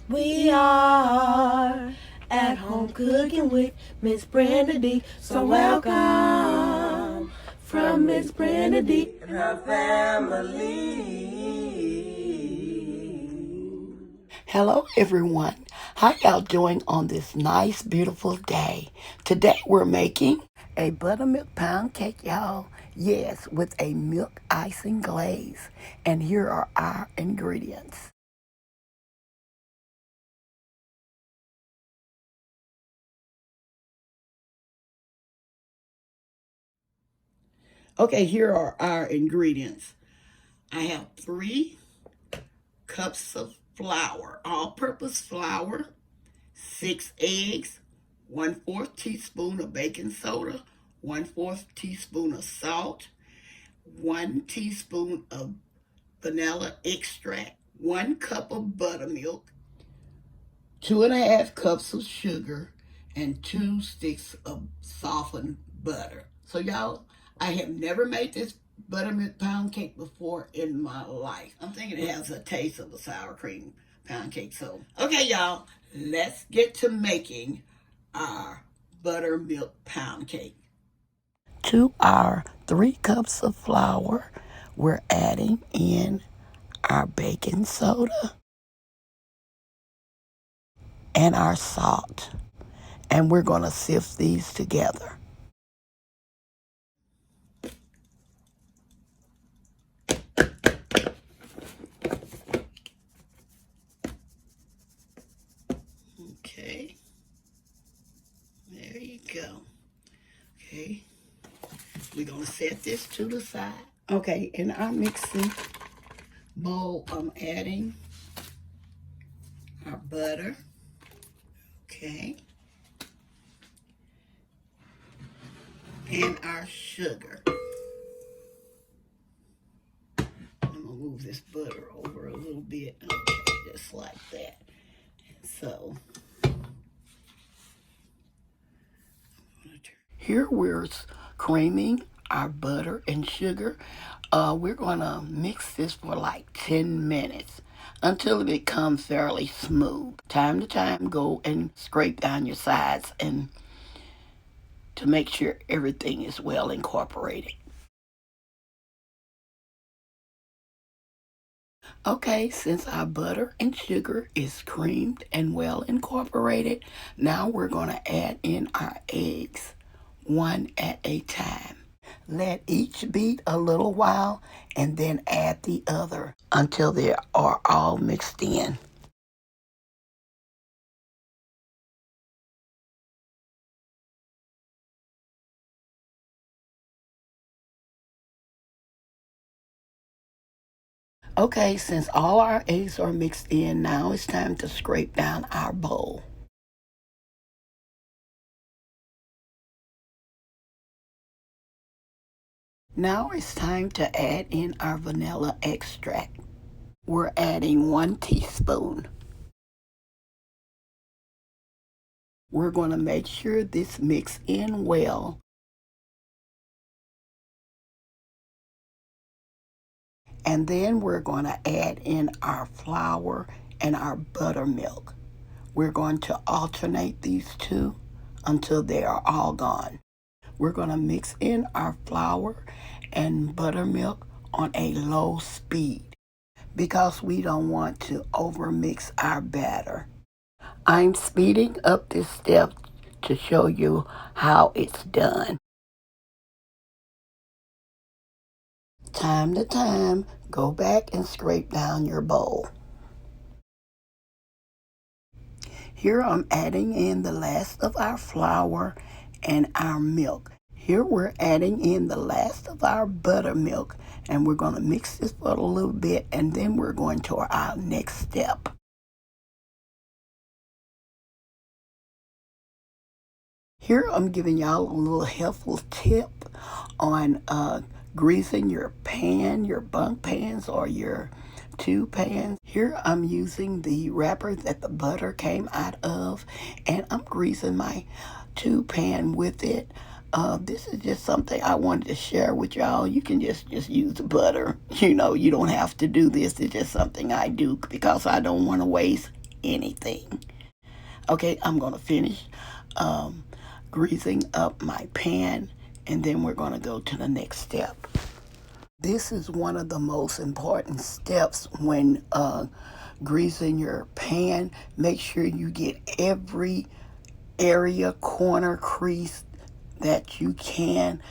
We are at home cooking with Miss Brenda D. So welcome from Miss Brenda D and her family. Hello everyone. How y'all doing on this nice, beautiful day? Today we're making a buttermilk pound cake, y'all. Yes, with a milk icing glaze. And here are our ingredients. Okay, here are our ingredients. I have 3 cups of flour, all-purpose flour, 6 eggs, 1/4 teaspoon of baking soda, 1/4 teaspoon of salt, 1 teaspoon of vanilla extract, 1 cup of buttermilk, 2.5 cups of sugar, and 2 sticks of softened butter. So y'all, I have never made this buttermilk pound cake before in my life. I'm thinking it has a taste of a sour cream pound cake. So, okay, y'all, let's get to making our buttermilk pound cake. To our 3 cups of flour, we're adding in our baking soda and our salt. And we're going to sift these together. Okay. There you go. Okay. We're going to set this to the side. Okay, in our mixing bowl, I'm adding our butter. Okay. And our sugar. I'm going to move this butter over a little bit. Okay, just like that. So, here we're creaming our butter and sugar. We're going to mix this for like 10 minutes until it becomes fairly smooth. Time to time, go and scrape down your sides and to make sure everything is well incorporated. Okay, since our butter and sugar is creamed and well incorporated, now we're going to add in our eggs, one at a time. Let each beat a little while and then add the other until they are all mixed in. Okay, since all our eggs are mixed in, now it's time to scrape down our bowl. Now it's time to add in our vanilla extract. We're adding 1 teaspoon. We're going to make sure this mix in well. And then we're going to add in our flour and our buttermilk. We're going to alternate these two until they are all gone. We're going to mix in our flour and buttermilk on a low speed because we don't want to overmix our batter. I'm speeding up this step to show you how it's done. Time to time, go back and scrape down your bowl. Here I'm adding in the last of our flour and our milk. Here we're adding in the last of our buttermilk, and we're going to mix this for a little bit, and then we're going to our next step. Here I'm giving y'all a little helpful tip on greasing your pan, your bunk pans, or your 2 pans. Here I'm using the wrapper that the butter came out of, and I'm greasing my 2 pan with it. This is just something I wanted to share with y'all. You can just use the butter. You know, you don't have to do this. It's just something I do because I don't want to waste anything. Okay, I'm going to finish greasing up my pan, and then we're going to go to the next step. This is one of the most important steps when greasing your pan. Make sure you get every area, corner, crease that you can,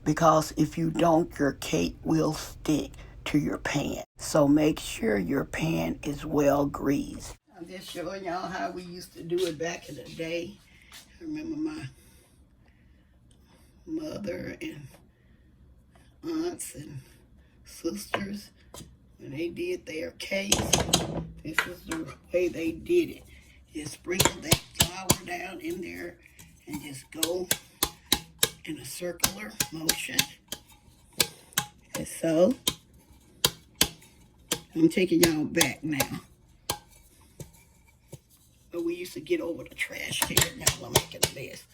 because if you don't, your cake will stick to your pan. So make sure your pan is well greased. I'm just showing y'all how we used to do it back in the day. I remember my mother and aunts and sisters, when they did their cakes, this is the way they did it. Just sprinkle that flour down in there and just go in a circular motion. And so, I'm taking y'all back now. But we used to get over the trash can. Now I'm making a mess.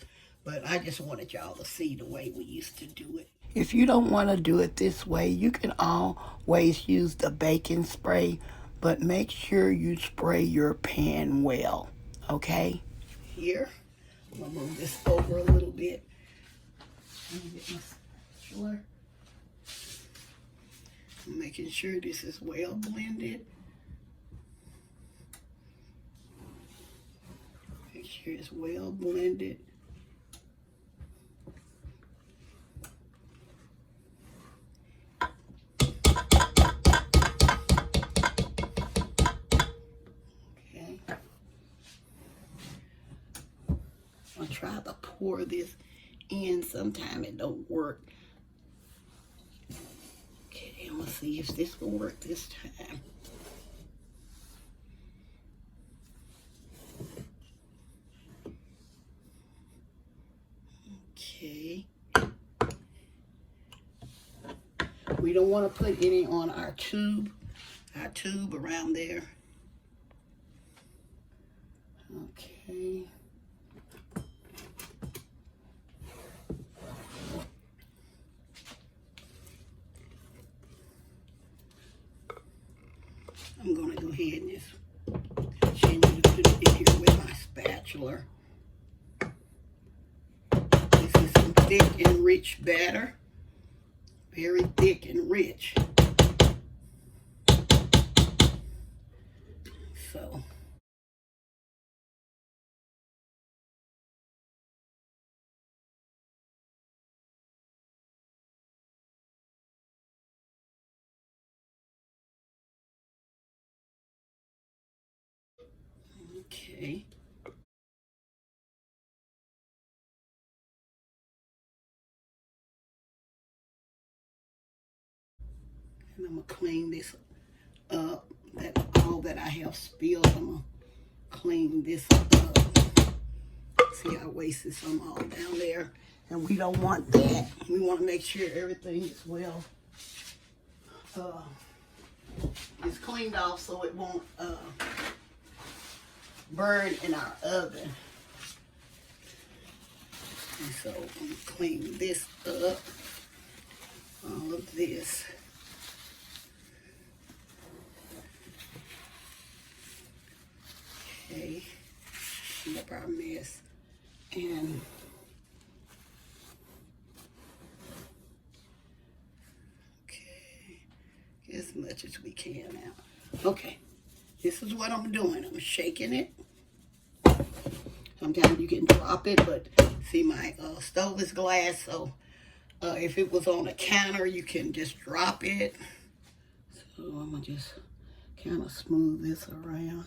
But I just wanted y'all to see the way we used to do it. If you don't want to do it this way, you can always use the baking spray, but make sure you spray your pan well, okay? Here, I'm going to move this over a little bit. Let me get my spatula. I'm making sure this is well blended. Make sure it's well blended. Okay. I'll try to pour this in. Sometime it don't work. Okay, I'm gonna see if this will work this time. Okay. We don't want to put any on our tube around there. Okay. I'm going to go ahead and just change it to put it in here with my spatula. This is some thick and rich batter. Very thick and rich. So. Okay. And I'm going to clean this up. All that I have spilled, I'm going to clean this up. See, I wasted some all down there. And we don't want that. We want to make sure everything is well it's cleaned off so it won't burn in our oven. And so I'm going to clean this up. All of this. Okay, clean up our mess, and okay, as much as we can now. Okay, this is what I'm doing. I'm shaking it. Sometimes you can drop it, but see, my stove is glass, so if it was on a counter, you can just drop it. So I'm gonna just kind of smooth this around.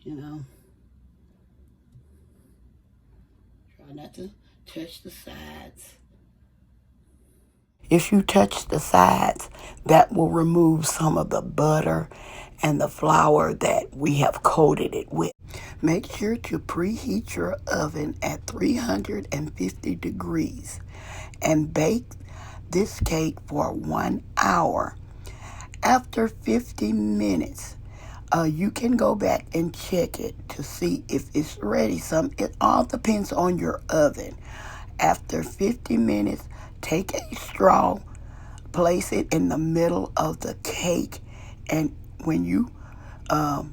You know, try not to touch the sides. If you touch the sides, that will remove some of the butter and the flour that we have coated it with. Make sure to preheat your oven at 350 degrees and bake this cake for 1 hour. After 50 minutes, you can go back and check it to see if it's ready. It all depends on your oven. After 50 minutes, take a straw, place it in the middle of the cake, and when you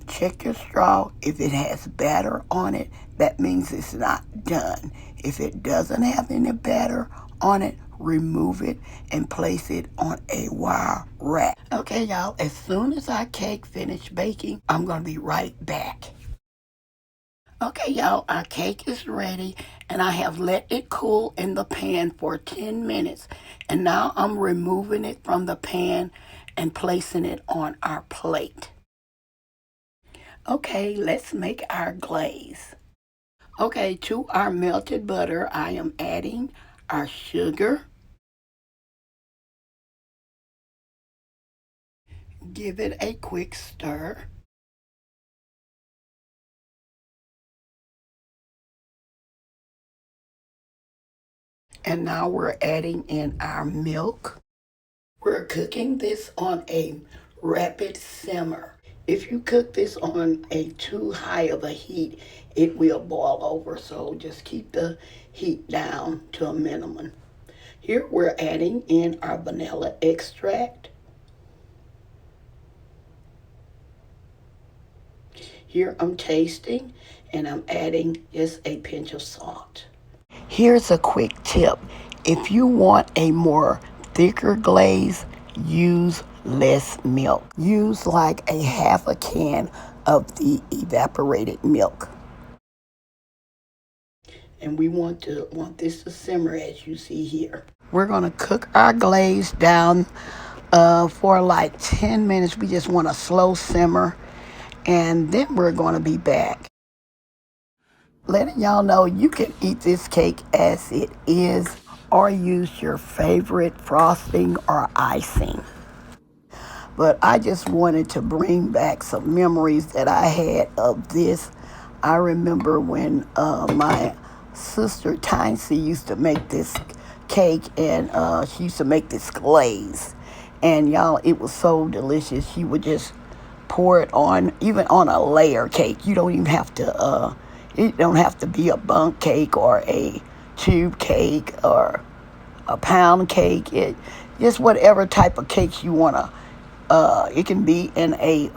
Check your straw. If it has batter on it, that means it's not done. If it doesn't have any batter on it, remove it and place it on a wire rack. Okay, y'all, as soon as our cake finished baking, I'm going to be right back. Okay, y'all, our cake is ready, and I have let it cool in the pan for 10 minutes. And now I'm removing it from the pan and placing it on our plate. Okay, let's make our glaze. Okay, to our melted butter, I am adding our sugar. Give it a quick stir. And now we're adding in our milk. We're cooking this on a rapid simmer. If you cook this on a too high of a heat, it will boil over. So just keep the heat down to a minimum. Here we're adding in our vanilla extract. Here I'm tasting and I'm adding just a pinch of salt. Here's a quick tip. If you want a more thicker glaze, use less milk. Use like a half a can of the evaporated milk. And we want this to simmer as you see here. We're going to cook our glaze down for like 10 minutes. We just want a slow simmer, and then we're going to be back. Letting y'all know you can eat this cake as it is or use your favorite frosting or icing. But I just wanted to bring back some memories that I had of this. I remember when my sister Tansy used to make this cake, and she used to make this glaze. And y'all, it was so delicious. She would just pour it on, even on a layer cake. You don't even have to, it don't have to be a bundt cake or a tube cake or a pound cake. It just whatever type of cakes you want to. It can be in a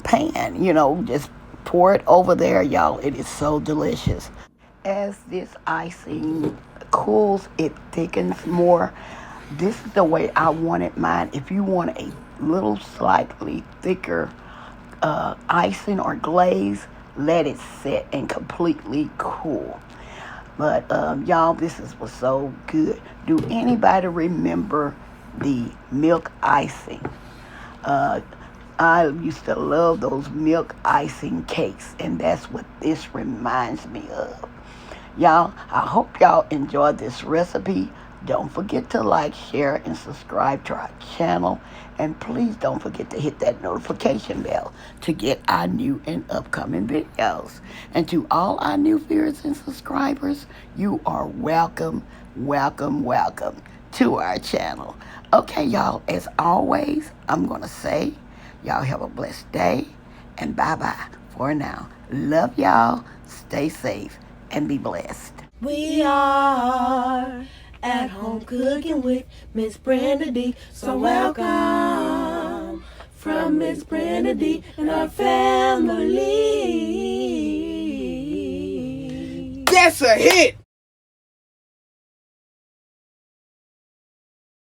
pan, you know, just pour it over there, y'all. It is so delicious. As this icing cools, it thickens more. This is the way I wanted mine. If you want a little slightly thicker icing or glaze, let it sit and completely cool. But y'all, was so good. Do anybody remember the milk icing? I used to love those milk icing cakes, and that's what this reminds me of. Y'all, I hope y'all enjoyed this recipe. Don't forget to like, share, and subscribe to our channel. And please don't forget to hit that notification bell to get our new and upcoming videos. And to all our new viewers and subscribers, you are welcome, welcome, welcome to our channel. Okay, y'all, as always, I'm going to say, y'all have a blessed day, and bye-bye for now. Love y'all, stay safe, and be blessed. We are at home cooking with Miss Brenda D. So welcome from Miss Brenda D and our family. That's a hit!